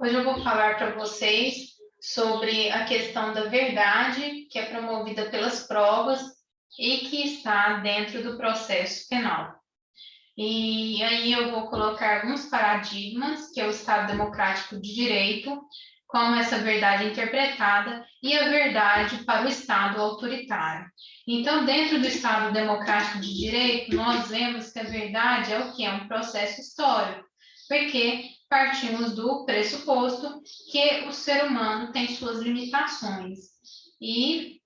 Hoje eu vou falar para vocês sobre a questão da verdade, que é promovida pelas provas e que está dentro do processo penal. E aí eu vou colocar alguns paradigmas, que é o Estado Democrático de Direito, como essa verdade é interpretada, e a verdade para o Estado autoritário. Então, dentro do Estado Democrático de Direito, nós vemos que a verdade é o que? É um processo histórico, porque partimos do pressuposto que o ser humano tem suas limitações. E,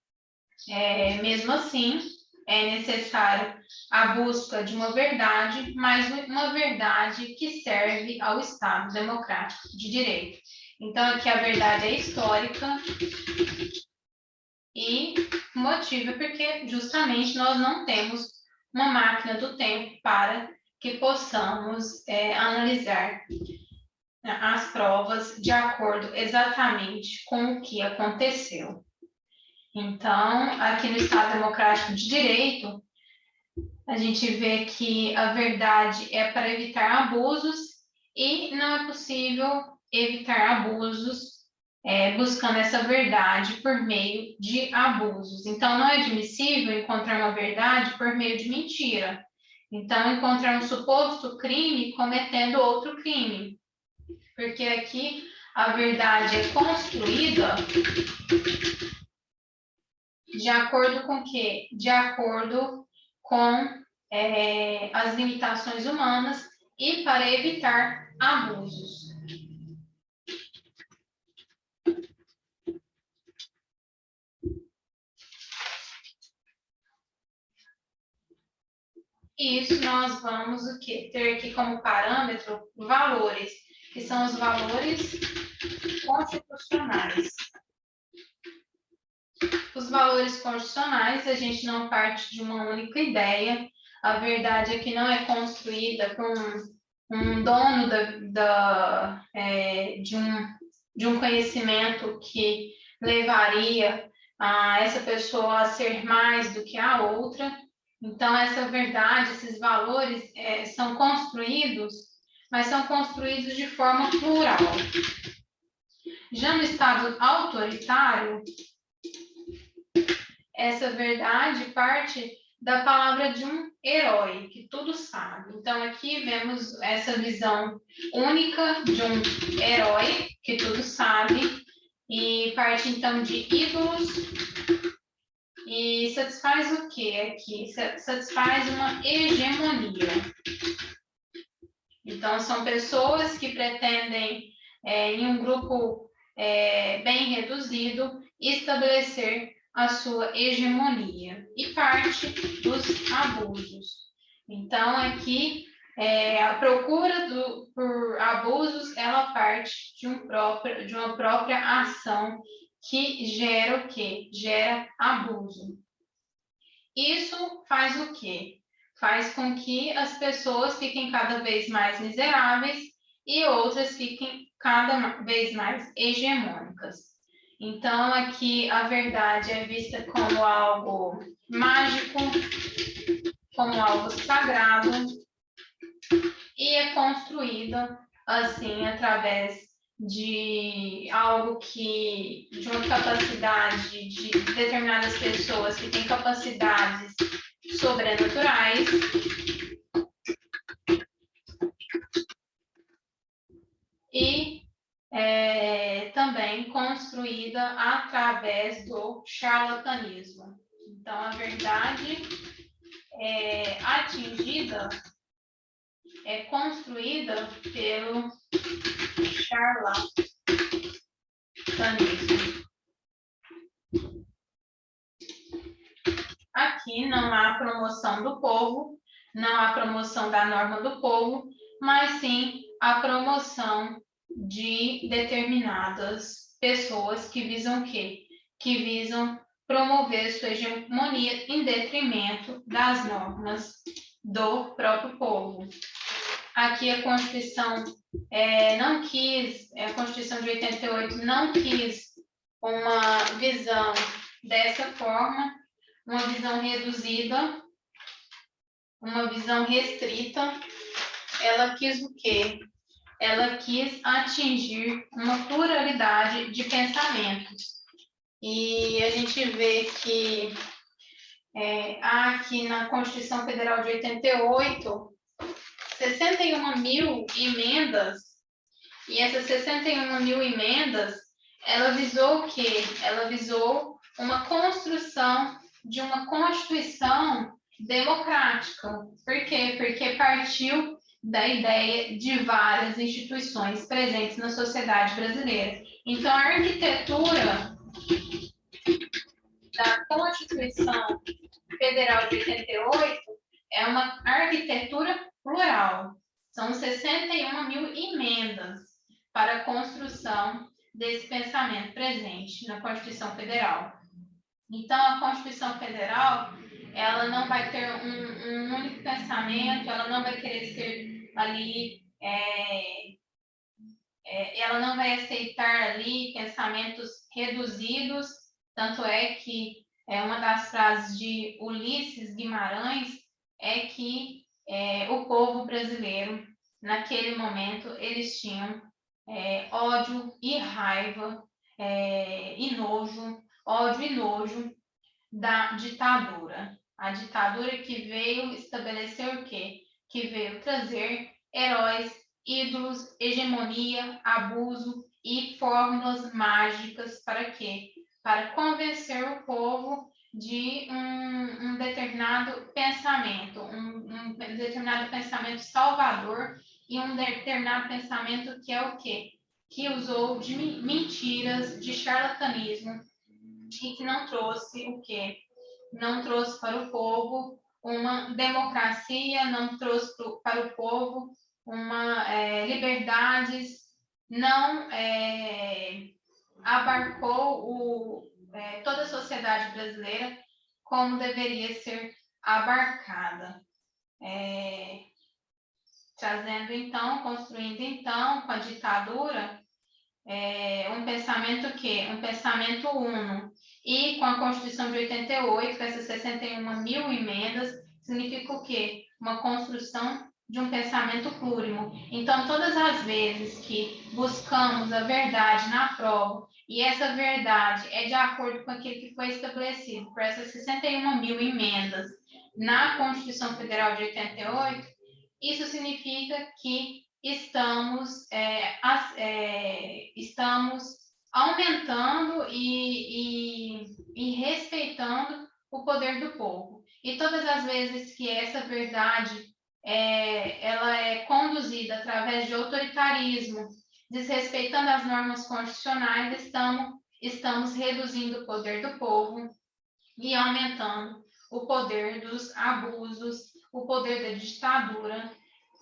mesmo assim, é necessário a busca de uma verdade, mas uma verdade que serve ao Estado Democrático de Direito. Então, aqui a verdade é histórica e o motivo é porque justamente nós não temos uma máquina do tempo para que possamos analisar as provas de acordo exatamente com o que aconteceu. Então, aqui no Estado Democrático de Direito, a gente vê que a verdade é para evitar abusos e não é possível evitar abusos buscando essa verdade por meio de abusos. Então, não é admissível encontrar uma verdade por meio de mentira. Então, encontrar um suposto crime cometendo outro crime. Porque aqui a verdade é construída de acordo com o quê? De acordo com as limitações humanas e para evitar abusos. E isso nós vamos o quê? Ter aqui como parâmetro valores, que são os valores constitucionais. Os valores constitucionais, a gente não parte de uma única ideia. A verdade é que não é construída por um dono de um conhecimento que levaria a essa pessoa a ser mais do que a outra. Então, essa verdade, esses valores são construídos, mas são construídos de forma plural. Já no Estado autoritário, essa verdade parte da palavra de um herói, que tudo sabe. Então, aqui vemos essa visão única de um herói, que tudo sabe, e parte, então, de ídolos. E satisfaz o quê aqui? Satisfaz uma hegemonia. Então, são pessoas que pretendem, em um grupo bem reduzido, estabelecer a sua hegemonia e parte dos abusos. Então, aqui, a procura por abusos, ela parte de uma própria ação que gera o quê? Gera abuso. Isso faz o quê? Faz com que as pessoas fiquem cada vez mais miseráveis e outras fiquem cada vez mais hegemônicas. Então, aqui a verdade é vista como algo mágico, como algo sagrado, e é construída assim através de algo de uma capacidade de determinadas pessoas que têm capacidades sobrenaturais e também construída através do charlatanismo. Então, a verdade é atingida, é construída pelo charlatanismo. Aqui não há promoção do povo, não há promoção da norma do povo, mas sim a promoção de determinadas pessoas que visam o quê? Que visam promover sua hegemonia em detrimento das normas do próprio povo. Aqui a Constituição a Constituição de 88 não quis uma visão dessa forma, uma visão reduzida, uma visão restrita. Ela quis o quê? ela quis atingir uma pluralidade de pensamentos. E a gente vê que aqui na Constituição Federal de 88, 61 mil emendas, e essas 61 mil emendas, ela visou o quê? Ela visou uma construção de uma Constituição democrática. Por quê? Porque partiu da ideia de várias instituições presentes na sociedade brasileira. Então, a arquitetura da Constituição Federal de 88 é uma arquitetura plural. São 61 mil emendas para a construção desse pensamento presente na Constituição Federal. Então, a Constituição Federal, ela não vai ter um único pensamento, ela não vai querer ser ali, ela não vai aceitar ali pensamentos reduzidos, tanto é que uma das frases de Ulisses Guimarães é que o povo brasileiro, naquele momento, eles tinham ódio e raiva e nojo, ódio e nojo da ditadura. A ditadura que veio estabelecer o quê? Que veio trazer heróis, ídolos, hegemonia, abuso e fórmulas mágicas para quê? Para convencer o povo de um determinado pensamento, um determinado pensamento salvador e um determinado pensamento que é o quê? Que usou de mentiras, de charlatanismo e que não trouxe o quê? Não trouxe para o povo uma democracia, não trouxe para o povo uma liberdades, não abarcou toda a sociedade brasileira como deveria ser abarcada. Trazendo então, construindo então com a ditadura um pensamento que? Um pensamento uno. E com a Constituição de 88, com essas 61 mil emendas, significa o quê? Uma construção de um pensamento plurimo. Então, todas as vezes que buscamos a verdade na prova, e essa verdade é de acordo com aquilo que foi estabelecido por essas 61 mil emendas na Constituição Federal de 88, isso significa que estamos aumentando e respeitando o poder do povo. E todas as vezes que essa verdade ela é conduzida através de autoritarismo, desrespeitando as normas constitucionais, estamos reduzindo o poder do povo e aumentando o poder dos abusos, o poder da ditadura.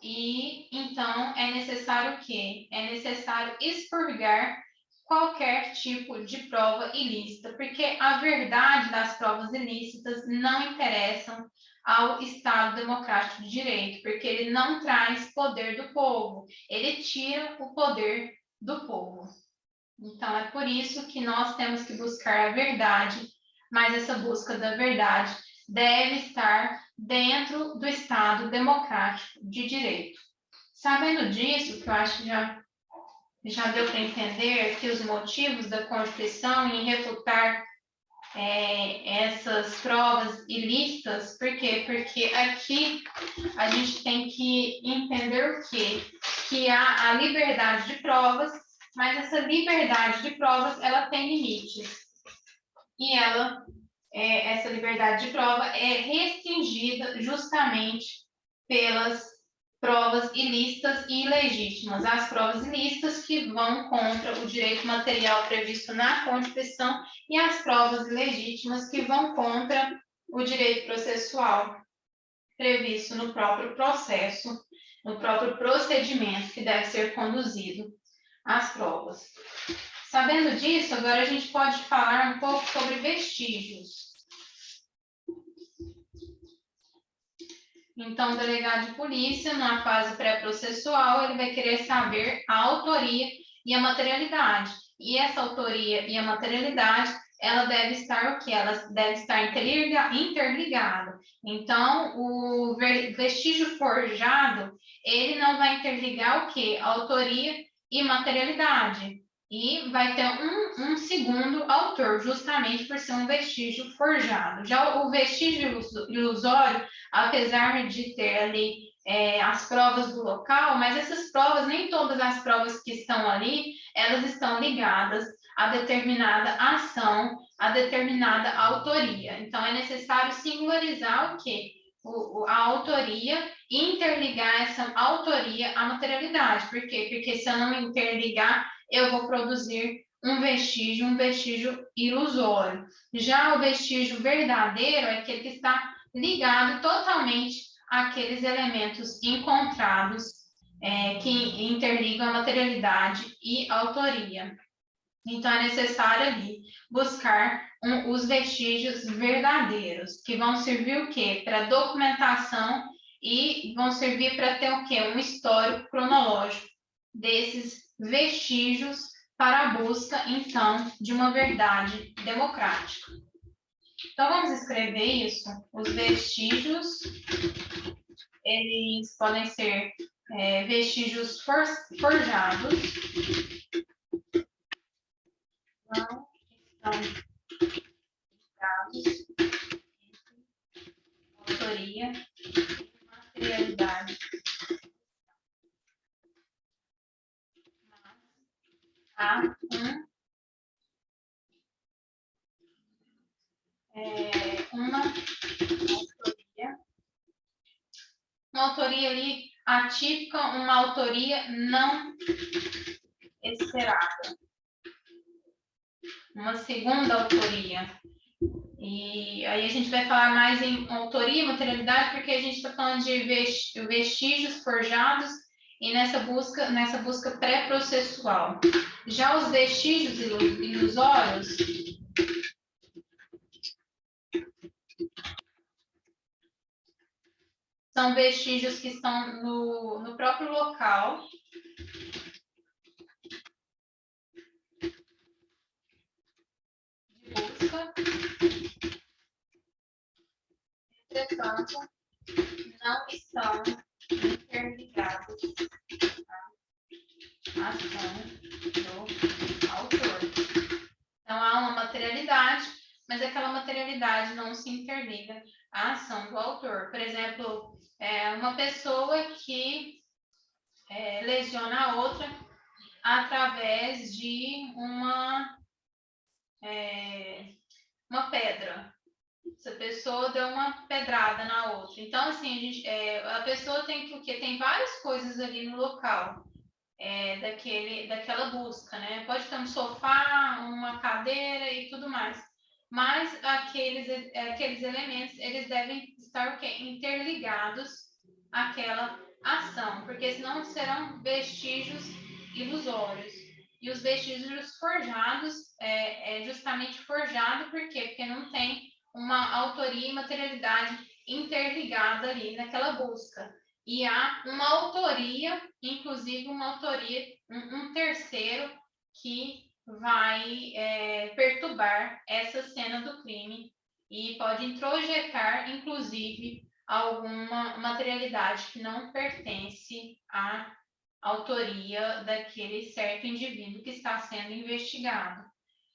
E então é necessário o quê? É necessário expurgar qualquer tipo de prova ilícita, porque a verdade das provas ilícitas não interessam ao Estado Democrático de Direito, porque ele não traz poder do povo, ele tira o poder do povo. Então é por isso que nós temos que buscar a verdade, mas essa busca da verdade deve estar dentro do Estado Democrático de Direito. Sabendo disso, que eu acho que já deu para entender aqui os motivos da Constituição em refutar essas provas ilícitas, por quê? Porque aqui a gente tem que entender o quê? Que há a liberdade de provas, mas essa liberdade de provas, ela tem limites. E essa liberdade de prova é restringida justamente pelas provas ilícitas e ilegítimas. As provas ilícitas que vão contra o direito material previsto na Constituição e as provas ilegítimas que vão contra o direito processual previsto no próprio processo, no próprio procedimento que deve ser conduzido às provas. Sabendo disso, agora a gente pode falar um pouco sobre vestígios. Então, o delegado de polícia, na fase pré-processual, ele vai querer saber a autoria e a materialidade. E essa autoria e a materialidade, ela deve estar o quê? Ela deve estar interligada. Então, o vestígio forjado, ele não vai interligar o quê? Autoria e materialidade. E vai ter um segundo autor, justamente por ser um vestígio forjado. Já o vestígio ilusório, apesar de ter ali as provas do local, mas essas provas, nem todas as provas que estão ali, elas estão ligadas a determinada ação, a determinada autoria. Então, é necessário singularizar o quê? A autoria e interligar essa autoria à materialidade. Por quê? Porque se eu não interligar, eu vou produzir um vestígio ilusório. Já o vestígio verdadeiro é aquele que está ligado totalmente àqueles elementos encontrados que interligam a materialidade e a autoria. Então, é necessário ali buscar os vestígios verdadeiros, que vão servir o quê? Para documentação e vão servir para ter o quê? Um histórico cronológico desses vestígios para a busca, então, de uma verdade democrática. Então, vamos escrever isso. Os vestígios, eles podem ser vestígios forjados, não estão ligados entre autoria e materialidade, mas há uma autoria ali atípica, uma autoria não esperada. Uma segunda autoria. E aí a gente vai falar mais em autoria e materialidade, porque a gente está falando de vestígios forjados e nessa busca pré-processual. Já os vestígios ilusórios são vestígios que estão no próprio local. De busca. Entretanto, não estão interligados à ação do autor. Então, há uma materialidade, mas aquela materialidade não se interliga à ação do autor. Por exemplo, uma pessoa que lesiona a outra através de uma pedra. Essa pessoa deu uma pedrada na outra. Então, assim, a pessoa tem que o quê? Tem várias coisas ali no local daquela busca, né? Pode ter um sofá, uma cadeira e tudo mais. Mas aqueles elementos, eles devem estar o quê? Interligados àquela ação, porque senão serão vestígios ilusórios. E os vestígios forjados é justamente forjado, por quê? Porque não tem uma autoria e materialidade interligada ali naquela busca. E há uma autoria, inclusive uma autoria, um terceiro que vai perturbar essa cena do crime e pode introjetar, inclusive, alguma materialidade que não pertence à autoria daquele certo indivíduo que está sendo investigado.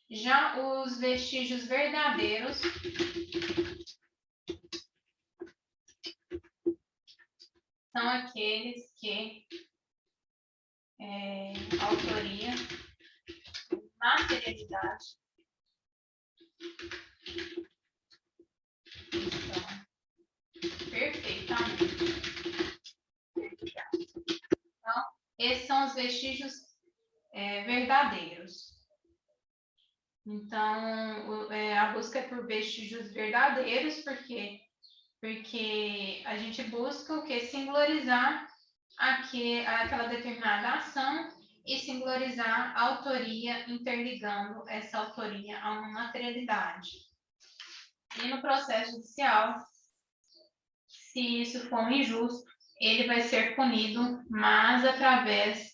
Já os vestígios verdadeiros são aqueles que autoria, materialidade estão perfeitamente interligados. Então, esses são os vestígios verdadeiros. Então, a busca é por vestígios verdadeiros, porque a gente busca o que? Singularizar aquela determinada ação e singularizar a autoria, interligando essa autoria a uma materialidade. E no processo judicial, se isso for injusto, ele vai ser punido, mas através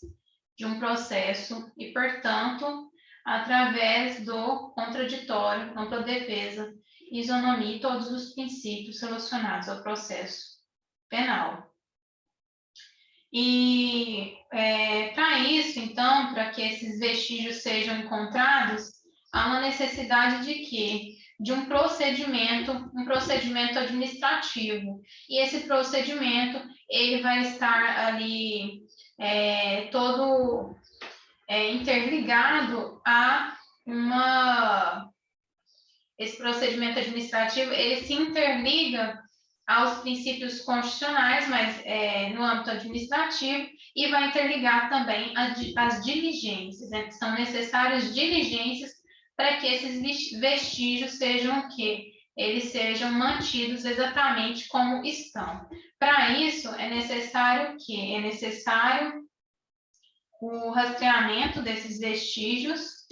de um processo e, portanto, através do contraditório, ampla defesa, isonomia e todos os princípios relacionados ao processo penal. E para isso, então, para que esses vestígios sejam encontrados, há uma necessidade de quê? De um procedimento administrativo. E esse procedimento, ele vai estar ali todo interligado a esse procedimento administrativo, ele se interliga aos princípios constitucionais, mas no âmbito administrativo, e vai interligar também as diligências, né? São necessárias diligências para que esses vestígios sejam o quê? Eles sejam mantidos exatamente como estão. Para isso, é necessário o quê? É necessário o rastreamento desses vestígios,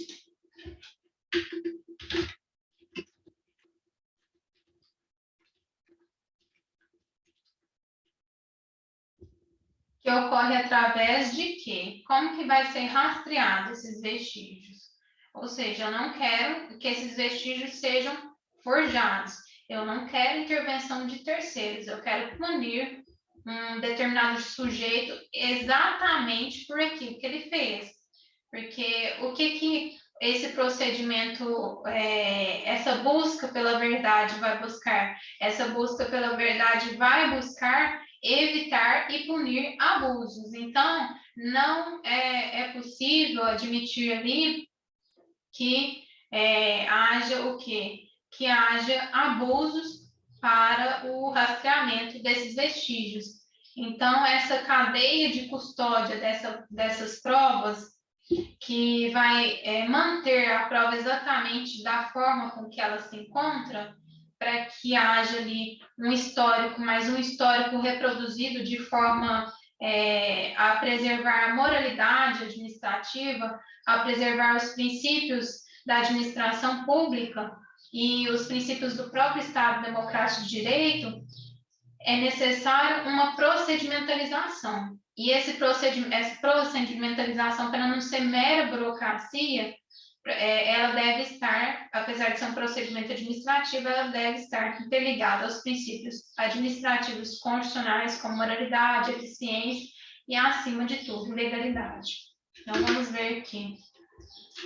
que ocorre através de quê? Como que vai ser rastreado esses vestígios? Ou seja, eu não quero que esses vestígios sejam forjados. Eu não quero intervenção de terceiros. Eu quero punir um determinado sujeito exatamente por aquilo que ele fez. Porque o que esse procedimento, essa busca pela verdade vai buscar? Essa busca pela verdade vai buscar evitar e punir abusos. Então, não é possível admitir ali que haja o quê? Que haja abusos para o rastreamento desses vestígios. Então, essa cadeia de custódia dessas provas, que vai manter a prova exatamente da forma com que ela se encontra, para que haja ali um histórico, mas um histórico reproduzido de forma a preservar a moralidade administrativa, a preservar os princípios da administração pública e os princípios do próprio Estado Democrático de Direito, é necessário uma procedimentalização. E essa procedimentalização, para não ser mera burocracia, ela deve estar, apesar de ser um procedimento administrativo, ela deve estar interligada aos princípios administrativos constitucionais, como moralidade, eficiência e, acima de tudo, legalidade. Então, vamos ver aqui.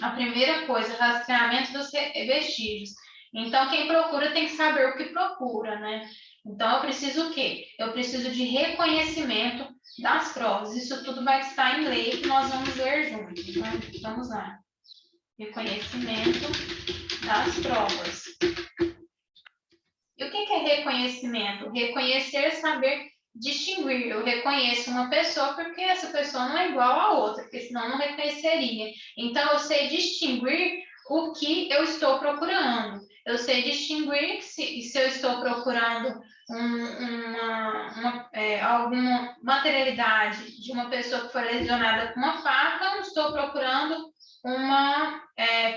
A primeira coisa, rastreamento dos vestígios. Então, quem procura tem que saber o que procura, né? Então, eu preciso o quê? Eu preciso de reconhecimento das provas. Isso tudo vai estar em lei que nós vamos ver juntos. Então, vamos lá. Reconhecimento das provas. E o que é reconhecimento? Reconhecer é saber distinguir. Eu reconheço uma pessoa porque essa pessoa não é igual a outra, porque senão não reconheceria. Então, eu sei distinguir o que eu estou procurando. Eu sei distinguir se eu estou procurando alguma materialidade de uma pessoa que foi lesionada com uma faca, eu não estou procurando uma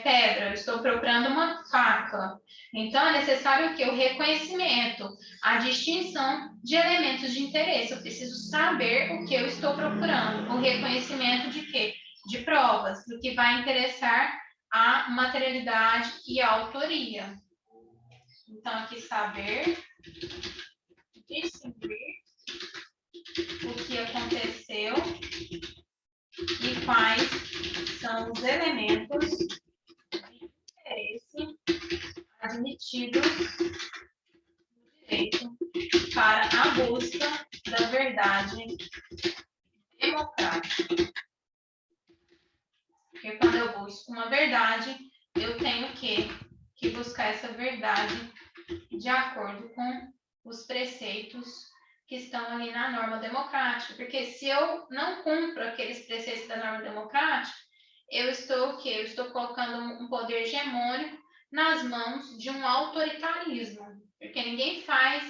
pedra, eu estou procurando uma faca. Então, é necessário que o reconhecimento, a distinção de elementos de interesse. Eu preciso saber o que eu estou procurando. O reconhecimento de quê? De provas, do que vai interessar a materialidade e a autoria. Então, aqui saber, distinguir o que aconteceu e quais são os elementos de interesse admitidos no direito para a busca da verdade democrática. Porque quando eu busco uma verdade, eu tenho que buscar essa verdade de acordo com os preceitos que estão ali na norma democrática. Porque se eu não cumpro aqueles preceitos da norma democrática, eu estou o quê? Eu estou colocando um poder hegemônico nas mãos de um autoritarismo. Porque ninguém faz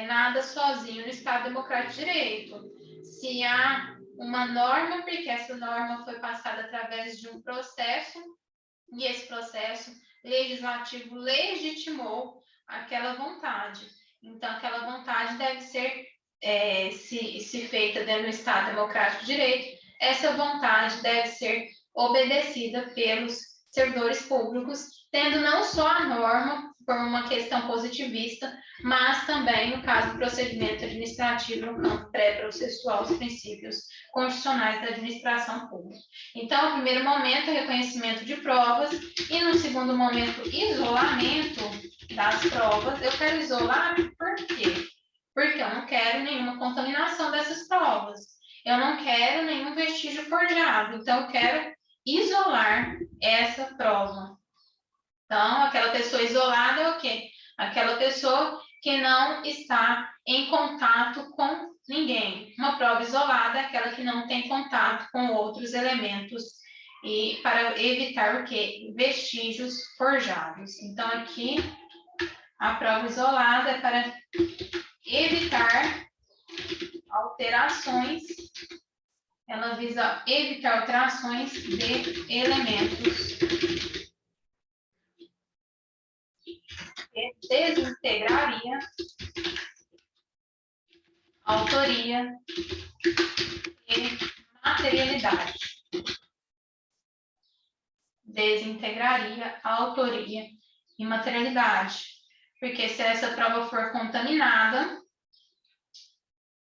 nada sozinho no Estado Democrático de Direito. Se há uma norma, porque essa norma foi passada através de um processo, e esse processo legislativo legitimou aquela vontade. Então, aquela vontade deve ser, se feita dentro do Estado Democrático de Direito, essa vontade deve ser obedecida pelos servidores públicos, tendo não só a norma por uma questão positivista, mas também, no caso do procedimento administrativo no campo pré-processual, os princípios constitucionais da administração pública. Então, no primeiro momento, reconhecimento de provas, e no segundo momento, isolamento das provas. Eu quero isolar por quê? Porque eu não quero nenhuma contaminação dessas provas. Eu não quero nenhum vestígio forjado. Então, eu quero isolar essa prova. Então, aquela pessoa isolada é o quê? Aquela pessoa que não está em contato com ninguém. Uma prova isolada é aquela que não tem contato com outros elementos e para evitar o quê? Vestígios forjados. Então, aqui, a prova isolada é para evitar alterações, ela visa evitar alterações de elementos que desintegraria autoria e materialidade. Desintegraria a autoria e materialidade. Porque se essa prova for contaminada,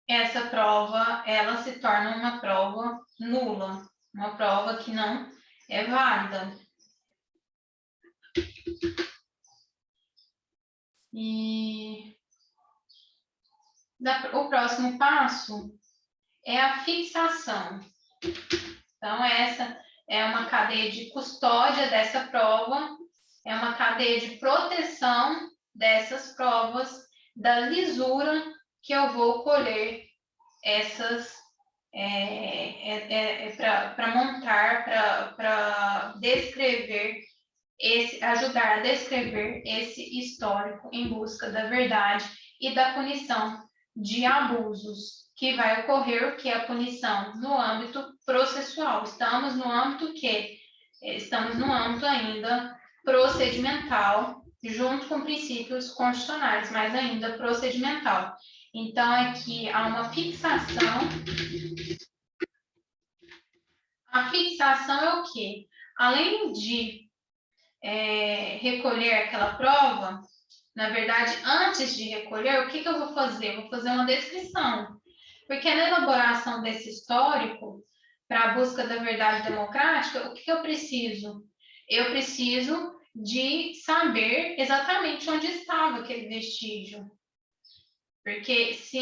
essa prova, ela se torna uma prova nula, uma prova que não é válida. E o próximo passo é a fixação. Então, essa é uma cadeia de custódia dessa prova, é uma cadeia de proteção dessas provas, da lisura que eu vou colher essas para montar, para descrever ajudar a descrever esse histórico em busca da verdade e da punição de abusos, que vai ocorrer o que é a punição no âmbito processual. Estamos no âmbito ainda procedimental, junto com princípios constitucionais, mas ainda procedimental. Então, aqui há uma fixação. A fixação é o quê? Além de recolher aquela prova, na verdade, antes de recolher, o que eu vou fazer? Eu vou fazer uma descrição. Porque na elaboração desse histórico, para a busca da verdade democrática, o que eu preciso? Eu preciso de saber exatamente onde estava aquele vestígio. Porque se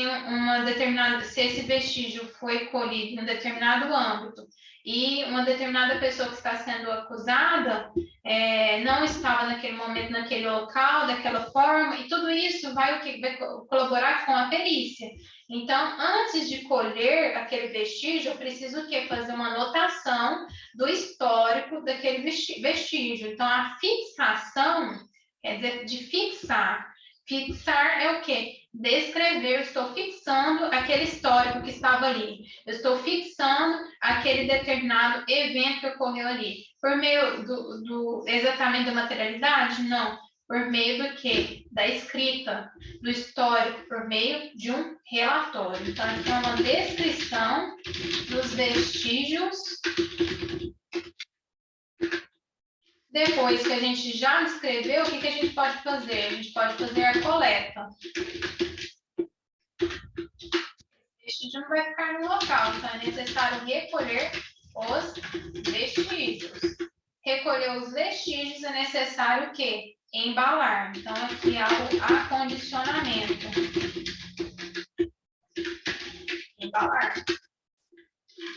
esse vestígio foi colhido em um determinado âmbito e uma determinada pessoa que está sendo acusada não estava naquele momento, naquele local, daquela forma, e tudo isso vai colaborar com a perícia. Então, antes de colher aquele vestígio, eu preciso o quê? Fazer uma anotação do histórico daquele vestígio. Então, a fixação quer dizer de fixar. Fixar é o quê? Descrever, eu estou fixando aquele histórico que estava ali. Eu estou fixando aquele determinado evento que ocorreu ali. Por meio do exatamente da materialidade? Não. Por meio do quê? Da escrita, do histórico, por meio de um relatório. Então, aqui é uma descrição dos vestígios. Depois que a gente já escreveu, o que a gente pode fazer? A gente pode fazer a coleta. O vestígio não vai ficar no local, então é necessário recolher os vestígios. Recolher os vestígios é necessário o quê? Embalar. Então, aqui há o acondicionamento. Embalar.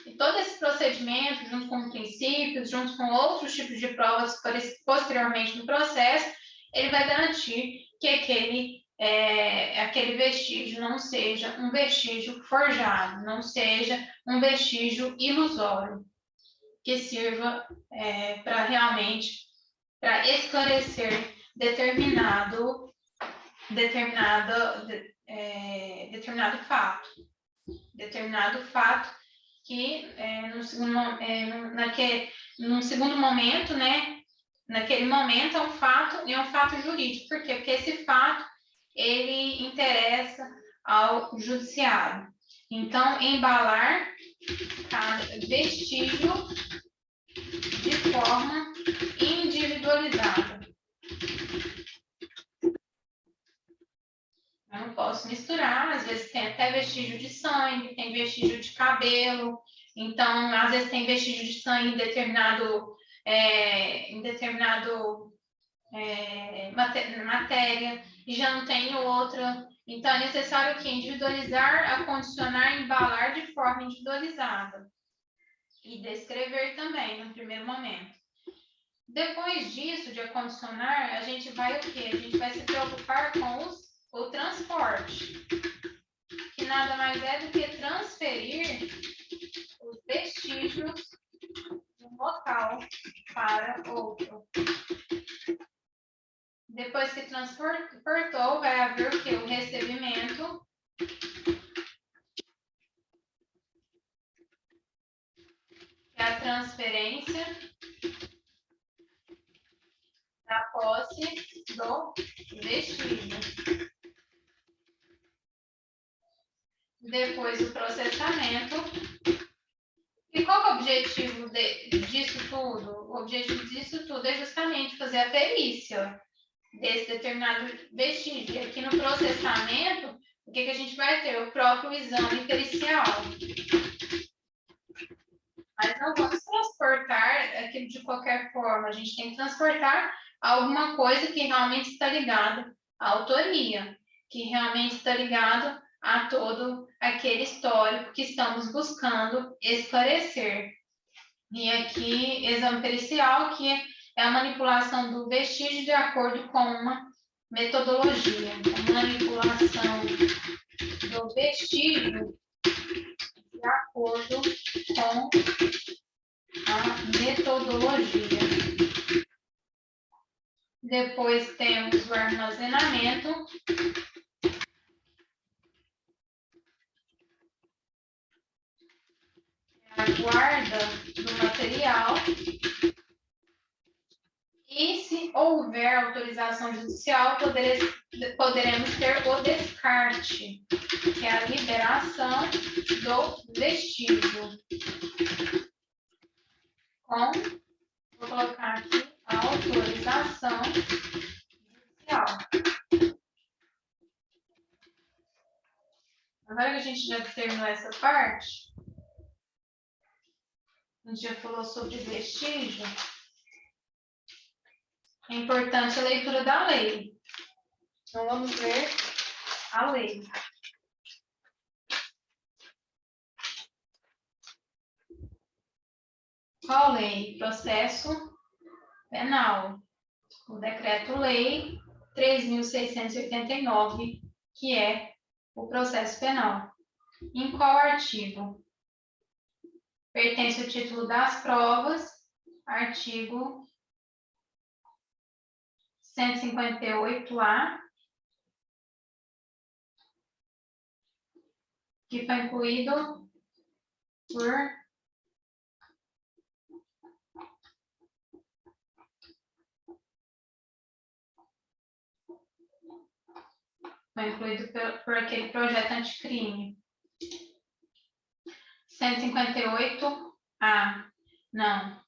E todo esse procedimento, junto com princípios, junto com outros tipos de provas posteriormente no processo, ele vai garantir que aquele vestígio não seja um vestígio forjado, não seja um vestígio ilusório, que sirva para realmente esclarecer determinado fato. Determinado fato que num segundo momento, né, naquele momento é um fato jurídico. Por quê? Porque esse fato, ele interessa ao judiciário. Então, embalar cada vestígio tem vestígio de cabelo, então, às vezes tem vestígio de sangue em determinado matéria, e já não tem outra. Então, é necessário que individualizar, acondicionar, embalar de forma individualizada. E descrever também, no primeiro momento. Depois disso, de acondicionar, a gente vai o quê? A gente vai se preocupar com o transporte, que nada mais é do que transferir os vestígios de um local para outro. Depois que transportou, vai haver o quê? O recebimento, que é a transferência da posse do vestígio. Depois o processamento. E qual é o objetivo disso tudo? O objetivo disso tudo é justamente fazer a perícia desse determinado vestígio. E aqui no processamento, o que a gente vai ter? O próprio exame pericial. Mas não vamos transportar aquilo de qualquer forma. A gente tem que transportar alguma coisa que realmente está ligada à autoria, que realmente está ligado a todo aquele histórico que estamos buscando esclarecer. E aqui, exame pericial, que é a manipulação do vestígio de acordo com uma metodologia. A manipulação do vestígio de acordo com a metodologia. Depois temos o armazenamento. A guarda do material. E se houver autorização judicial, poderemos ter o descarte, que é a liberação do vestígio. Vou colocar aqui a autorização judicial. Agora que a gente já terminou essa parte, a gente já falou sobre vestígio, é importante a leitura da lei. Então, vamos ver a lei. Qual lei? Processo penal. O Decreto-Lei 3.689, que é o processo penal. Em qual artigo? Pertence ao título das provas, artigo 158A, que foi incluído por aquele projeto anticrime. 158A, não,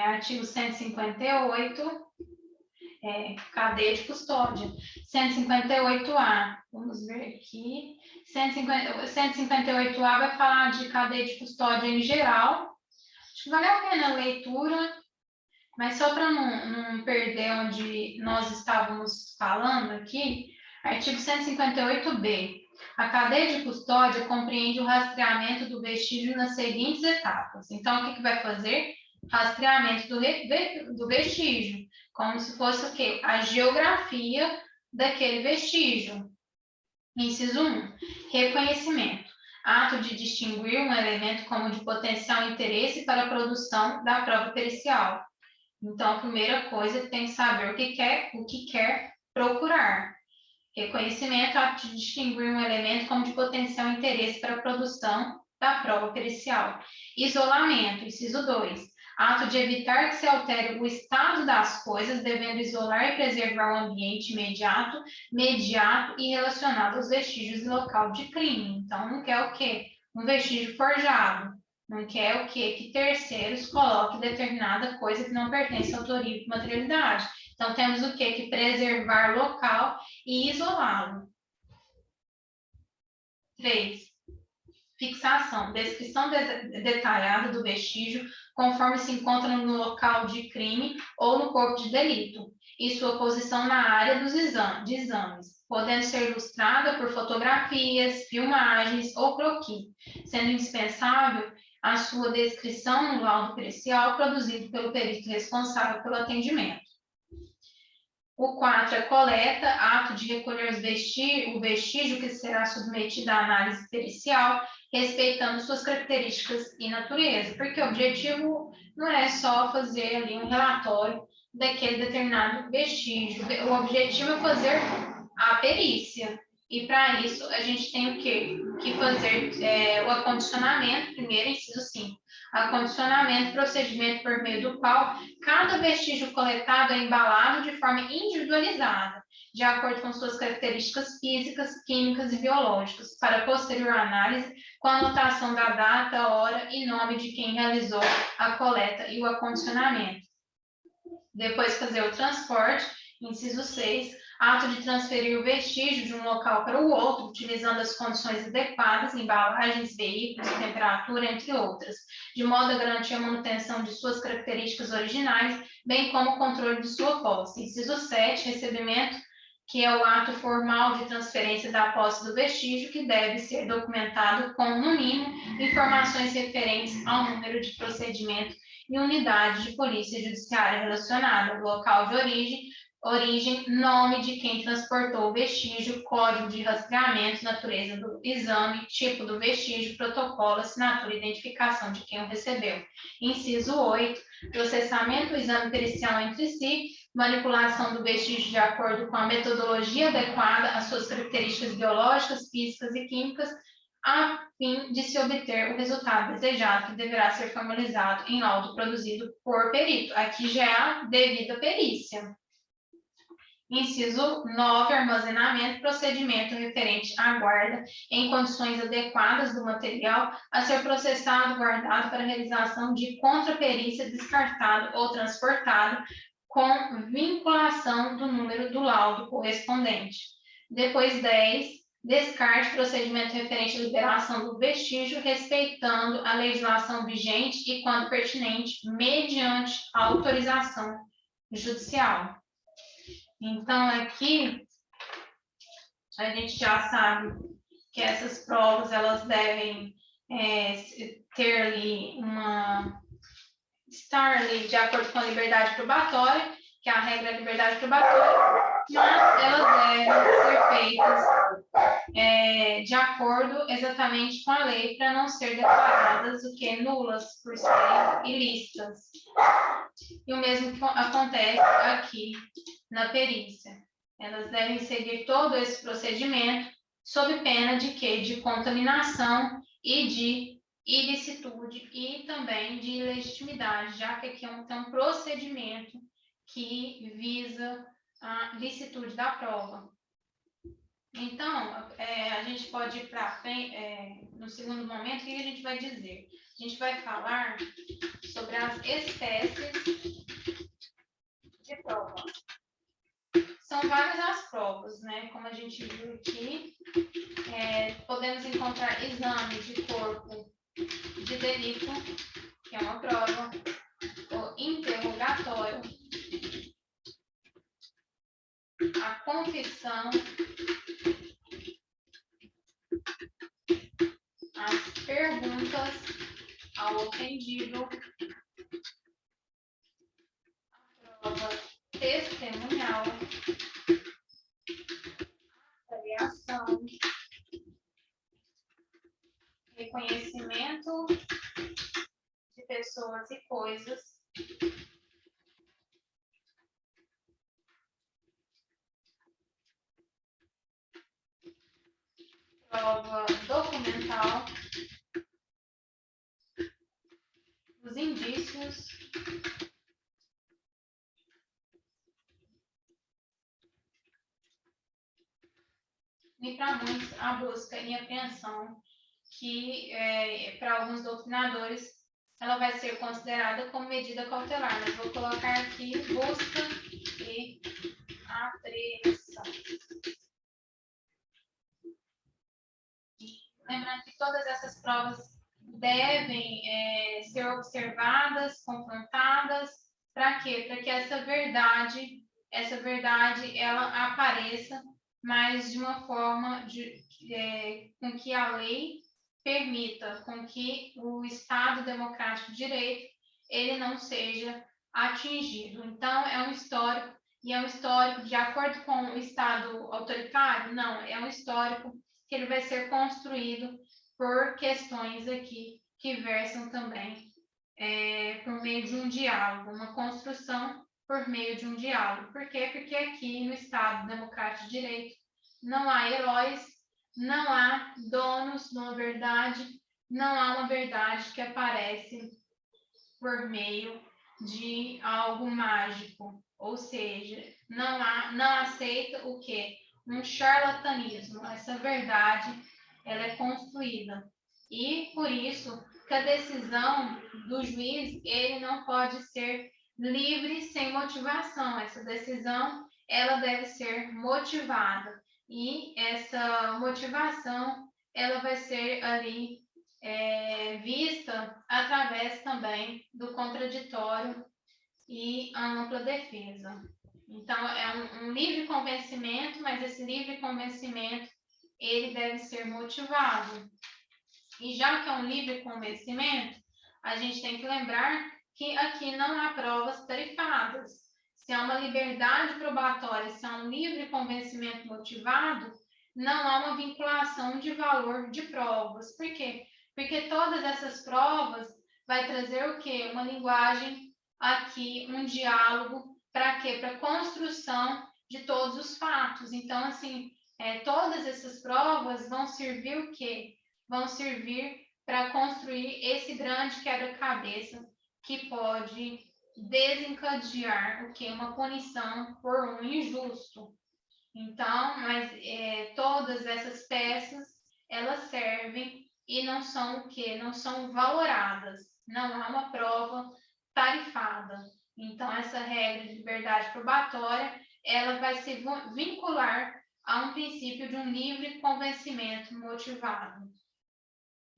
artigo 158, cadeia de custódia. 158A, vamos ver aqui. 158A vai falar de cadeia de custódia em geral. Acho que vale a pena a leitura, mas só para não perder onde nós estávamos falando aqui, artigo 158B. A cadeia de custódia compreende o rastreamento do vestígio nas seguintes etapas. Então, o que vai fazer? Rastreamento do vestígio, como se fosse o quê? A geografia daquele vestígio. Inciso 1. Reconhecimento. Ato de distinguir um elemento como de potencial interesse para a produção da prova pericial. Então, a primeira coisa é que tem que saber o que quer procurar. Reconhecimento, ato de distinguir um elemento como de potencial interesse para a produção da prova pericial. Isolamento, inciso 2. Ato de evitar que se altere o estado das coisas, devendo isolar e preservar o ambiente imediato e relacionado aos vestígios do local de crime. Então, não quer o quê? Um vestígio forjado. Não quer o quê? Que terceiros coloquem determinada coisa que não pertence à autoria e materialidade. Então, temos o quê? Que preservar local e isolá-lo. 3. Fixação, descrição detalhada do vestígio conforme se encontra no local de crime ou no corpo de delito, e sua posição na área dos exames, podendo ser ilustrada por fotografias, filmagens ou croquis, sendo indispensável a sua descrição no laudo pericial produzido pelo perito responsável pelo atendimento. O 4 é coleta, ato de recolher o vestígio que será submetido à análise pericial, respeitando suas características e natureza, porque o objetivo não é só fazer ali um relatório daquele determinado vestígio, o objetivo é fazer a perícia, e para isso a gente tem o quê? Que fazer o acondicionamento, primeiro, inciso 5, acondicionamento, procedimento por meio do qual cada vestígio coletado é embalado de forma individualizada, de acordo com suas características físicas, químicas e biológicas, para posterior análise com a anotação da data, hora e nome de quem realizou a coleta e o acondicionamento. Depois fazer o transporte, inciso 6, ato de transferir o vestígio de um local para o outro, utilizando as condições adequadas, embalagens, veículos, temperatura, entre outras, de modo a garantir a manutenção de suas características originais, bem como o controle de sua posse. Inciso 7, recebimento, que é o ato formal de transferência da posse do vestígio, que deve ser documentado com, no mínimo, informações referentes ao número de procedimento e unidade de polícia judiciária relacionada, local de origem, nome de quem transportou o vestígio, código de rastreamento, natureza do exame, tipo do vestígio, protocolo, assinatura e identificação de quem o recebeu. Inciso 8, processamento do exame pericial entre si, manipulação do vestígio de acordo com a metodologia adequada às suas características biológicas, físicas e químicas, a fim de se obter o resultado desejado, que deverá ser formalizado em laudo produzido por perito. Aqui já é a devida perícia. Inciso 9, armazenamento, procedimento referente à guarda em condições adequadas do material a ser processado, guardado para realização de contraperícia, descartado ou transportado, com vinculação do número do laudo correspondente. Depois 10, descarte, procedimento referente à liberação do vestígio, respeitando a legislação vigente e, quando pertinente, mediante autorização judicial. Então, aqui, a gente já sabe que essas provas, elas devem ter ali estar ali de acordo com a liberdade probatória, que a regra é a liberdade probatória, mas elas devem ser feitas de acordo exatamente com a lei, para não ser declaradas nulas, por serem ilícitas. E o mesmo acontece aqui na perícia. Elas devem seguir todo esse procedimento sob pena de quê? De contaminação e de ilicitude e também de ilegitimidade, já que aqui tem um procedimento que visa a licitude da prova. Então, a gente pode ir para frente, no segundo momento, o que a gente vai dizer? A gente vai falar sobre as espécies de prova. São várias as provas, né? Como a gente viu aqui, podemos encontrar exame de corpo de delito, que é uma prova, o interrogatório, a confissão, as perguntas ao ofendido, a prova testemunhal, avaliação, reconhecimento de pessoas e coisas, prova documental, os indícios, e para muitos a busca e apreensão, que para alguns doutrinadores ela vai ser considerada como medida cautelar, mas vou colocar aqui busca e apreensão. Lembrando que todas essas provas devem ser observadas, confrontadas, para quê? Para que essa verdade ela apareça, mas de uma forma com que a lei permita, com que o Estado democrático de direito ele não seja atingido. Então, é um histórico, e é um histórico de acordo com o Estado autoritário? Não, é um histórico que ele vai ser construído por questões aqui que versam também por meio de um diálogo, uma construção por meio de um diálogo. Por quê? Porque aqui no Estado Democrático de Direito não há heróis, não há donos de uma verdade, não há uma verdade que aparece por meio de algo mágico, ou seja, não aceita o quê? Um charlatanismo. Essa verdade ela é construída. E por isso que a decisão do juiz ele não pode ser livre sem motivação. Essa decisão ela deve ser motivada e essa motivação ela vai ser ali vista através também do contraditório e a ampla defesa. Então, é um livre convencimento, mas esse livre convencimento ele deve ser motivado. E já que é um livre convencimento, a gente tem que lembrar que aqui não há provas tarifadas. Se há uma liberdade probatória, se há um livre convencimento motivado, não há uma vinculação de valor de provas. Por quê? Porque todas essas provas vai trazer o quê? Uma linguagem aqui, um diálogo, para quê? Para a construção de todos os fatos. Então, assim, todas essas provas vão servir o quê? Vão servir para construir esse grande quebra-cabeça que pode desencadear o que? Uma punição por um injusto. Então, mas todas essas peças, elas servem e não são o quê? Não são valoradas. Não há uma prova tarifada. Então, essa regra de liberdade probatória, ela vai se vincular a um princípio de um livre convencimento motivado.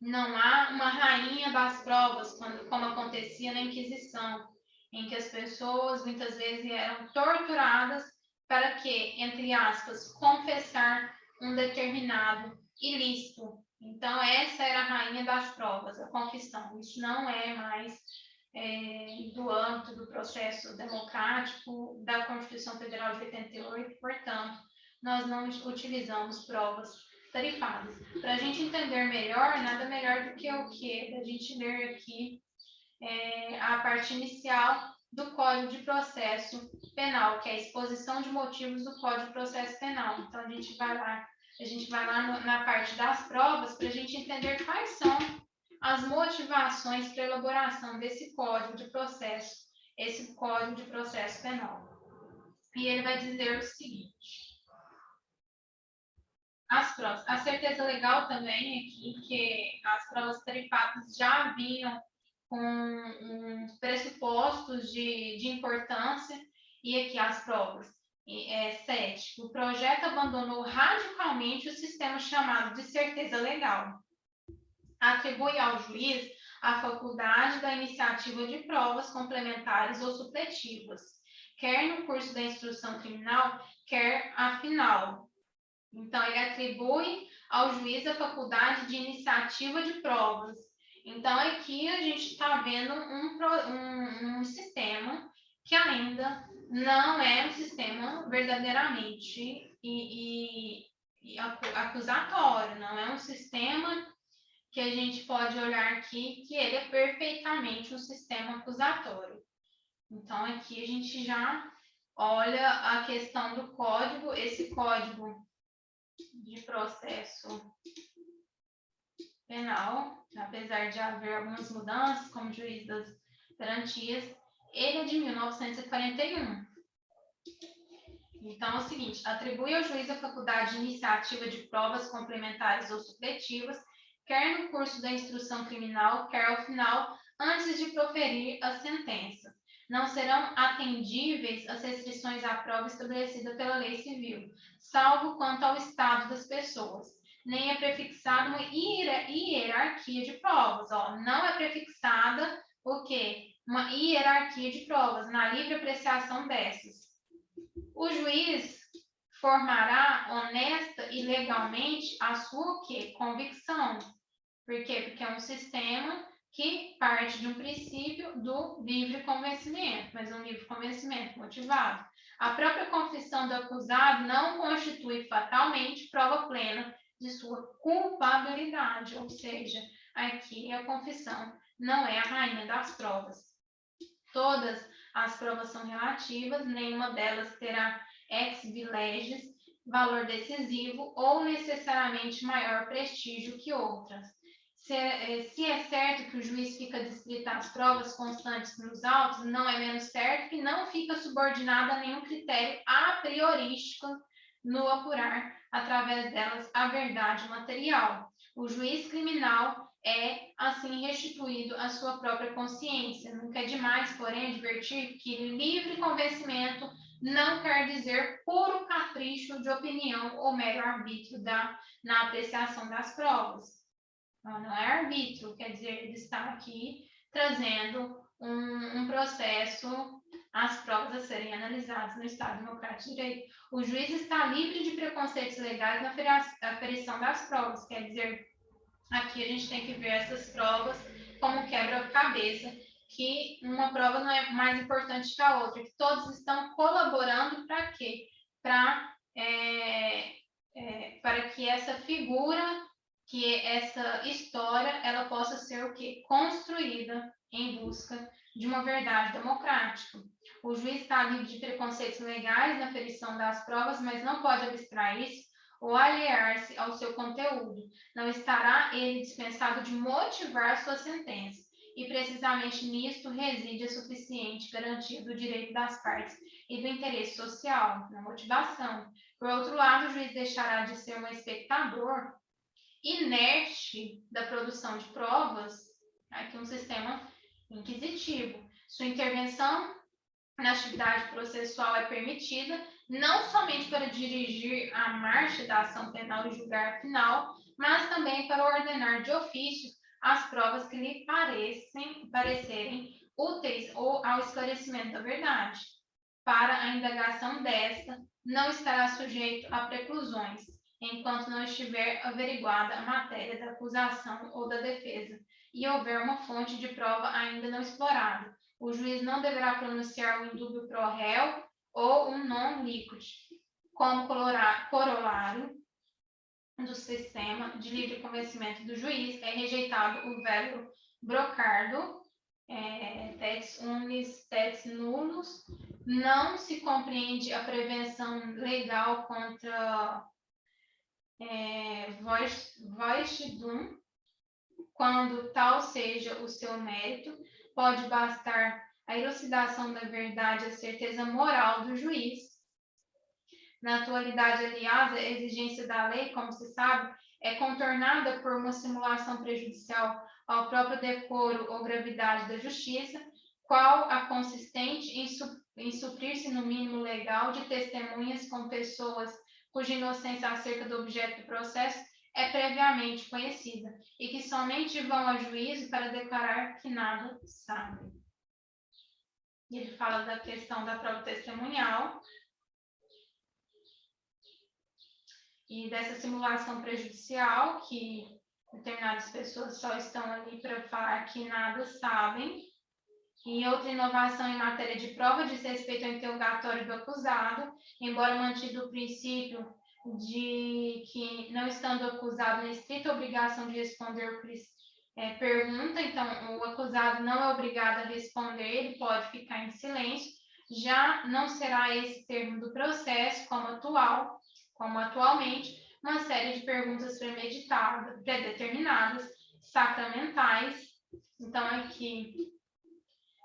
Não há uma rainha das provas, como acontecia na Inquisição, em que as pessoas muitas vezes eram torturadas para que, entre aspas, confessar um determinado ilícito. Então, essa era a rainha das provas, a confissão. Isso não é mais do âmbito do processo democrático da Constituição Federal de 88, portanto, nós não utilizamos provas tarifadas. Para a gente entender melhor, nada melhor do que o que? A gente ler aqui a parte inicial do Código de Processo Penal, que é a exposição de motivos do Código de Processo Penal. Então, a gente vai lá na parte das provas para a gente entender quais são as motivações para a elaboração desse Código de Processo, esse Código de Processo Penal. E ele vai dizer o seguinte: as provas. A certeza legal também aqui, que as provas tarifadas já vinham com uns pressupostos de importância, e aqui as provas. 7. O projeto abandonou radicalmente o sistema chamado de certeza legal. Atribui ao juiz a faculdade da iniciativa de provas complementares ou supletivas, quer no curso da instrução criminal, quer a final. Então, ele atribui ao juiz a faculdade de iniciativa de provas. Então, aqui a gente está vendo um sistema que ainda não é um sistema verdadeiramente acusatório, não é um sistema que a gente pode olhar aqui que ele é perfeitamente um sistema acusatório. Então, aqui a gente já olha a questão do código, esse código de processo penal, apesar de haver algumas mudanças, como juiz das garantias, ele é de 1941. Então, é o seguinte: atribui ao juiz a faculdade de iniciativa de provas complementares ou supletivas, quer no curso da instrução criminal, quer ao final, antes de proferir a sentença. Não serão atendíveis as restrições à prova estabelecida pela lei civil, salvo quanto ao estado das pessoas. nem é prefixada uma hierarquia de provas. Ó, não é prefixada o quê? Uma hierarquia de provas, na livre apreciação dessas. O juiz formará honesta e legalmente a sua o quê? Convicção. Por quê? Porque é um sistema que parte de um princípio do livre convencimento, mas um livre convencimento motivado. A própria confissão do acusado não constitui fatalmente prova plena de sua culpabilidade, ou seja, aqui a confissão não é a rainha das provas. Todas as provas são relativas, nenhuma delas terá ex vileges, valor decisivo ou necessariamente maior prestígio que outras. Se é certo que o juiz fica distrito às provas constantes nos autos, não é menos certo que não fica subordinado a nenhum critério a priorístico no apurar, através delas, a verdade material. O juiz criminal é, assim, restituído à sua própria consciência. Nunca é demais, porém, advertir que livre convencimento não quer dizer puro capricho de opinião ou mero arbítrio na apreciação das provas. Não é arbítrio, quer dizer, ele está aqui trazendo um processo, as provas a serem analisadas no Estado Democrático de Direito. O juiz está livre de preconceitos legais na aferição das provas, quer dizer, aqui a gente tem que ver essas provas como quebra-cabeça, que uma prova não é mais importante que a outra, que todos estão colaborando para quê? Para que essa figura, que essa história, ela possa ser o quê? Construída em busca de uma verdade democrática. O juiz está livre de preconceitos legais na aferição das provas, mas não pode abstrair-se ou aliar-se ao seu conteúdo. Não estará ele dispensado de motivar sua sentença. E precisamente nisto reside a suficiente garantia do direito das partes e do interesse social, na motivação. Por outro lado, o juiz deixará de ser um espectador inerte da produção de provas, aqui um sistema inquisitivo. Sua intervenção na atividade processual é permitida não somente para dirigir a marcha da ação penal e julgar final, mas também para ordenar de ofício as provas que lhe parecerem úteis ou ao esclarecimento da verdade. Para a indagação desta, não estará sujeito a preclusões, enquanto não estiver averiguada a matéria da acusação ou da defesa, e houver uma fonte de prova ainda não explorada. O juiz não deverá pronunciar o indúbio pro réu ou um non liquid. Como corolário do sistema de livre convencimento do juiz, é rejeitado o velho brocardo, tetis unis, tetis nullus. Não se compreende a prevenção legal contra voicidum, quando tal seja o seu mérito. Pode bastar a elucidação da verdade, a certeza moral do juiz. Na atualidade, aliás, a exigência da lei, como se sabe, é contornada por uma simulação prejudicial ao próprio decoro ou gravidade da justiça, qual a consistente em suprir-se no mínimo legal de testemunhas com pessoas cuja inocência acerca do objeto do processo é previamente conhecida e que somente vão a juízo para declarar que nada sabem. E ele fala da questão da prova testemunhal e dessa simulação prejudicial, que determinadas pessoas só estão ali para falar que nada sabem. E outra inovação em matéria de prova diz respeito ao interrogatório do acusado, embora mantido o princípio de que, não estando acusado na estrita obrigação de responder pergunta, então o acusado não é obrigado a responder, ele pode ficar em silêncio. Já não será esse termo do processo, como atualmente, uma série de perguntas premeditadas, predeterminadas, sacramentais. Então, aqui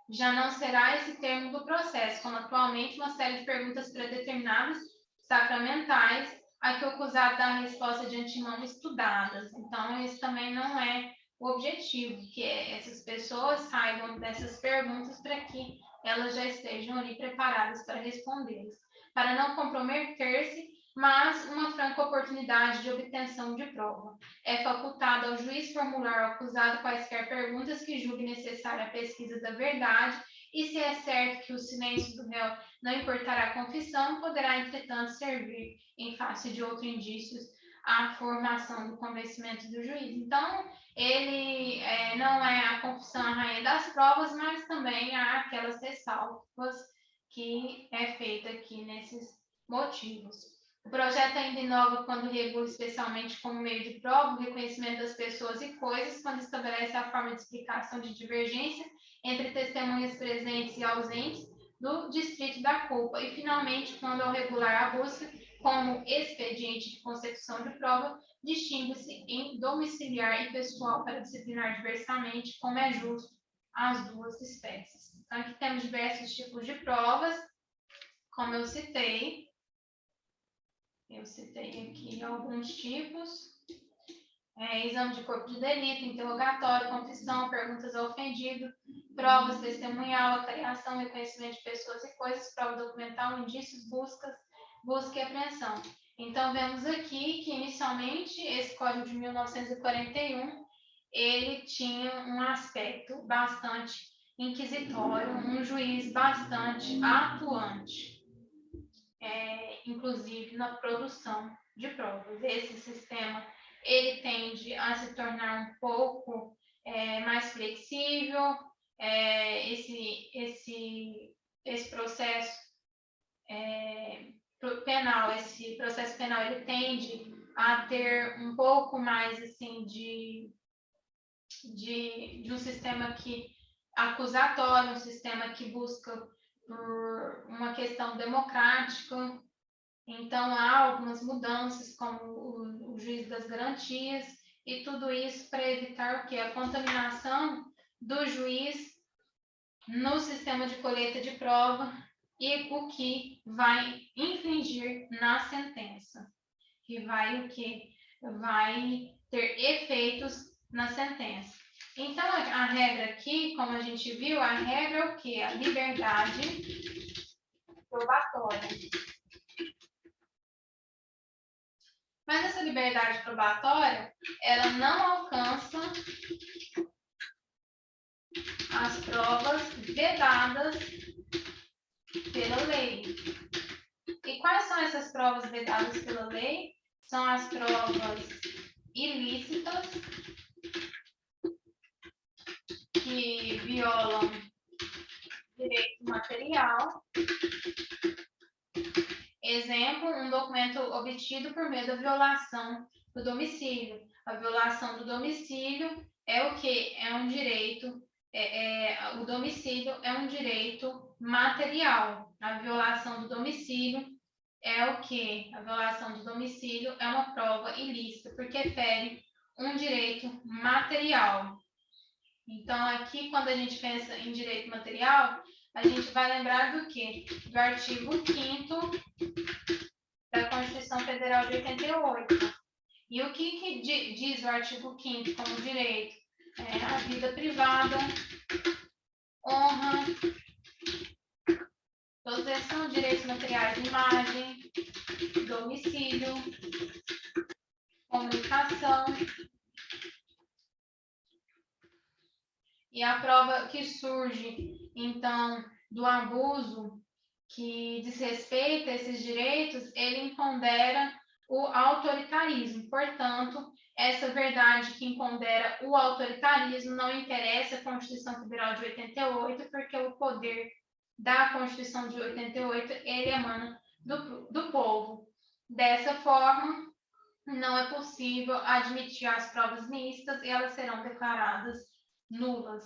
já não será esse termo do processo, como atualmente, uma série de perguntas predeterminadas, sacramentais, a que o acusado dá a resposta de antemão estudadas. Então, esse também não é o objetivo, que essas pessoas saibam dessas perguntas para que elas já estejam ali preparadas para respondê-las. Para não comprometer-se mas uma franca oportunidade de obtenção de prova. É facultado ao juiz formular ao acusado quaisquer perguntas que julgue necessária a pesquisa da verdade, e se é certo que o silêncio do réu não importará a confissão, poderá, entretanto, servir, em face de outros indícios, à formação do convencimento do juiz. Então, ele não é a confissão a rainha das provas, mas também há aquelas ressalvas que é feita aqui nesses motivos. O projeto ainda inova quando regula especialmente como meio de prova o reconhecimento das pessoas e coisas, quando estabelece a forma de explicação de divergência entre testemunhas presentes e ausentes do distrito da culpa, e, finalmente, quando, ao regular a busca como expediente de consecução de prova, distingue-se em domiciliar e pessoal para disciplinar diversamente, como é justo, as duas espécies. Então, aqui temos diversos tipos de provas, como eu citei. Eu citei aqui alguns tipos. Exame de corpo de delito, interrogatório, confissão, perguntas ao ofendido, provas testemunhal, acariação, reconhecimento de pessoas e coisas, prova documental, indícios, busca e apreensão. Então, vemos aqui que, inicialmente, esse Código de 1941, ele tinha um aspecto bastante inquisitório, um juiz bastante atuante. Inclusive na produção de provas. Esse sistema ele tende a se tornar um pouco mais flexível. Esse processo penal, ele tende a ter um pouco mais assim de um sistema acusatório, um sistema que busca por uma questão democrática. Então, há algumas mudanças, como o juiz das garantias, e tudo isso para evitar o quê? A contaminação do juiz no sistema de colheita de prova, e o que vai infringir na sentença, que vai o quê? Vai ter efeitos na sentença. Então, a regra aqui, como a gente viu, a regra é o quê? A liberdade probatória. Mas essa liberdade probatória, ela não alcança as provas vedadas pela lei. E quais são essas provas vedadas pela lei? São as provas ilícitas, que violam direito material. Exemplo, um documento obtido por meio da violação do domicílio. A violação do domicílio é o quê? É um direito, o domicílio é um direito material. A violação do domicílio é o quê? A violação do domicílio é uma prova ilícita, porque fere um direito material. Então, aqui, quando a gente pensa em direito material, a gente vai lembrar do quê? Do artigo 5º da Constituição Federal de 88. E o que diz o artigo 5º como direito? A vida privada, honra, todos esses são direitos materiais de imagem, domicílio, comunicação. E a prova que surge, então, do abuso que desrespeita esses direitos, ele impondera o autoritarismo. Portanto, essa verdade que impondera o autoritarismo não interessa a Constituição Federal de 88, porque o poder da Constituição de 88, ele emana do povo. Dessa forma, não é possível admitir as provas mistas, e elas serão declaradas nulas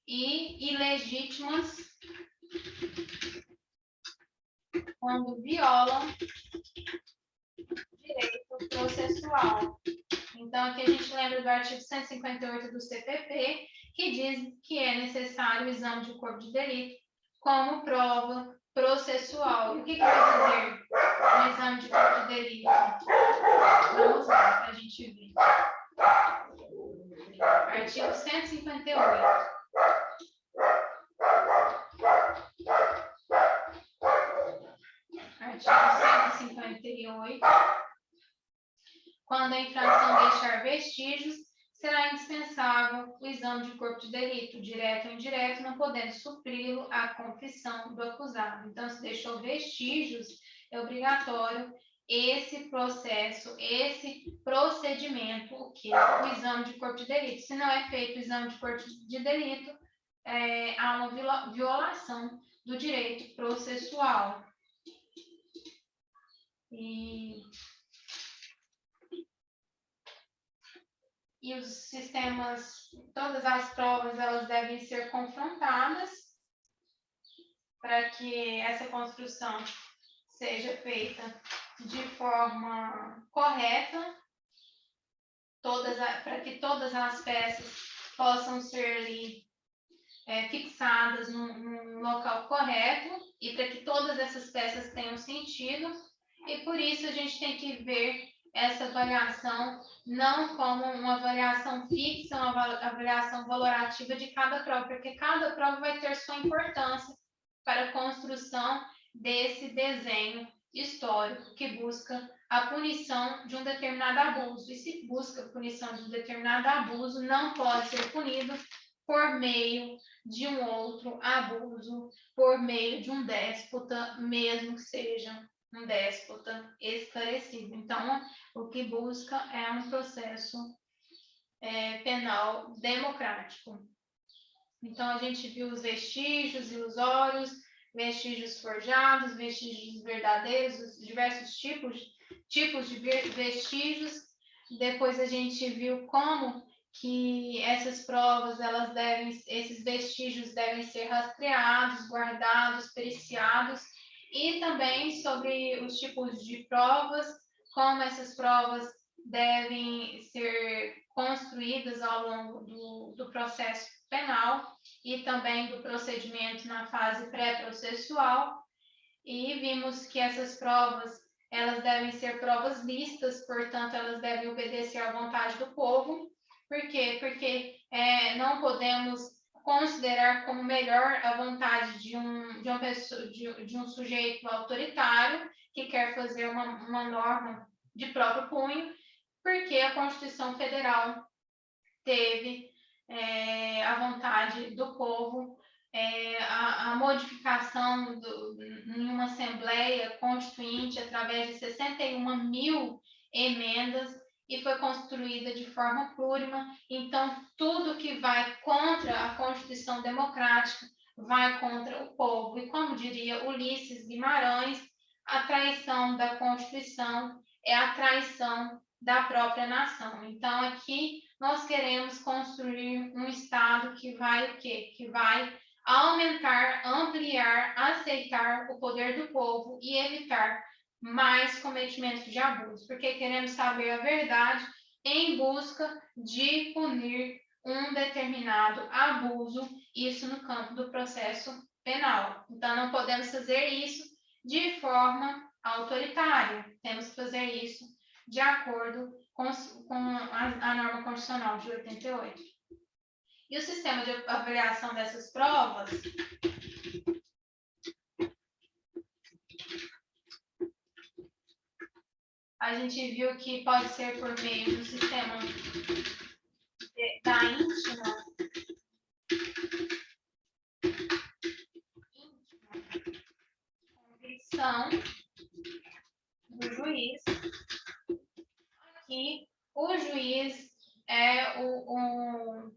e ilegítimas quando violam direito processual. Então, aqui a gente lembra do artigo 158 do CPP, que diz que é necessário o exame de corpo de delito como prova processual. E o que quer dizer o exame de corpo de delito? Vamos lá, para a gente ver. Artigo 158. Artigo 158 Quando a infração deixar vestígios, será indispensável o exame de corpo de delito, direto ou indireto, não podendo supri-lo a confissão do acusado. Então, se deixou vestígios, é obrigatório esse processo, esse procedimento, o que? O exame de corpo de delito. Se não é feito o exame de corpo de delito, há uma violação do direito processual. E os sistemas, todas as provas, elas devem ser confrontadas para que essa construção seja feita de forma correta, para que todas as peças possam ser ali, fixadas num local correto e para que todas essas peças tenham sentido. E por isso a gente tem que ver essa avaliação não como uma avaliação fixa, uma avaliação valorativa de cada prova, porque cada prova vai ter sua importância para a construção desse desenho histórico que busca a punição de um determinado abuso. E se busca a punição de um determinado abuso, não pode ser punido por meio de um outro abuso, por meio de um déspota, mesmo que seja um déspota esclarecido. Então, o que busca é um processo penal democrático. Então, a gente viu os vestígios ilusórios, vestígios forjados, vestígios verdadeiros, os diversos tipos de vestígios. Depois a gente viu como que essas provas, esses vestígios devem ser rastreados, guardados, periciados, e também sobre os tipos de provas, como essas provas devem ser construídas ao longo do processo penal e também do procedimento na fase pré-processual. E vimos que essas provas, elas devem ser provas listas, portanto, elas devem obedecer à vontade do povo. Por quê? Porque não podemos considerar como melhor a vontade de um sujeito autoritário que quer fazer uma norma de próprio punho, porque a Constituição Federal teve a vontade do povo, a modificação em uma Assembleia Constituinte através de 61.000 emendas, e foi construída de forma plurima. Então, tudo que vai contra a Constituição Democrática vai contra o povo. E como diria Ulisses Guimarães, a traição da Constituição é a traição da própria nação. Então, aqui nós queremos construir um Estado que vai o quê? Que vai aumentar, ampliar, aceitar o poder do povo e evitar mais cometimentos de abuso, porque queremos saber a verdade em busca de punir um determinado abuso, isso no campo do processo penal. Então, não podemos fazer isso de forma autoritária, temos que fazer isso de acordo com a norma constitucional de 88. E o sistema de avaliação dessas provas, a gente viu que pode ser por meio do sistema da íntima convicção do juiz, que o juiz é o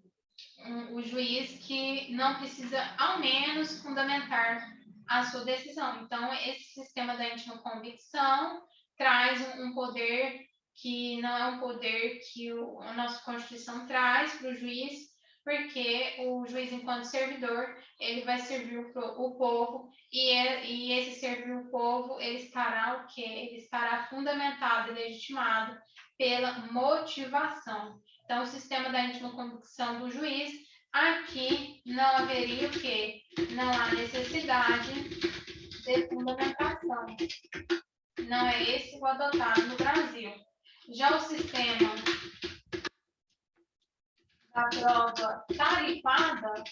juiz que não precisa, ao menos, fundamentar a sua decisão. Então, esse sistema da íntima convicção traz um poder que não é um poder que a nossa Constituição traz para o juiz, porque o juiz, enquanto servidor, ele vai servir o povo, e esse servir o povo, ele estará o quê? Ele estará fundamentado e legitimado pela motivação. Então, o sistema da íntima convicção do juiz, aqui não haveria o quê? Não há necessidade de fundamentação. Não é esse o adotado no Brasil. Já o sistema da prova tarifada,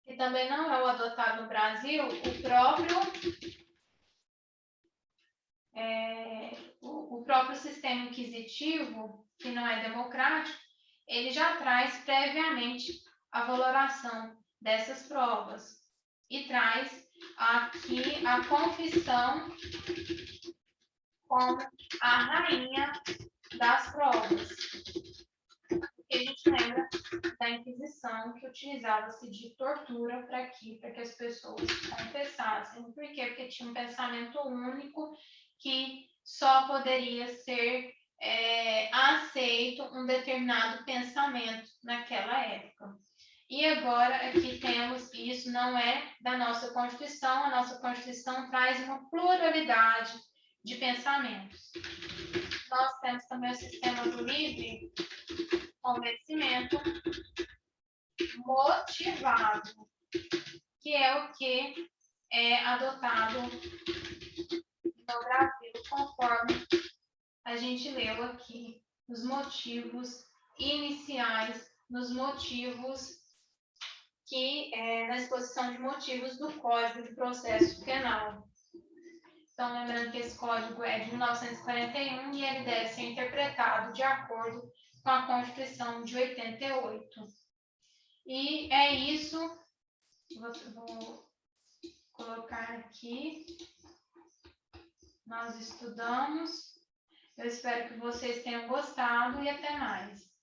que também não é o adotado no Brasil, o próprio o próprio sistema inquisitivo, que não é democrático, ele já traz previamente a valoração dessas provas e traz aqui a confissão como a rainha das provas. A gente lembra da Inquisição, que utilizava-se de tortura para que as pessoas confessassem. Por quê? Porque tinha um pensamento único que só poderia ser aceito um determinado pensamento naquela época. E agora aqui temos, isso não é da nossa Constituição, a nossa Constituição traz uma pluralidade de pensamentos. Nós temos também o sistema do livre convencimento motivado, que é o que é adotado no Brasil, conforme a gente leu aqui, nos motivos iniciais, nos motivos que na exposição de motivos do Código de Processo Penal. Então, lembrando que esse código é de 1941 e ele deve ser interpretado de acordo com a Constituição de 88. E é isso. Vou colocar aqui. Nós estudamos. Eu espero que vocês tenham gostado e até mais.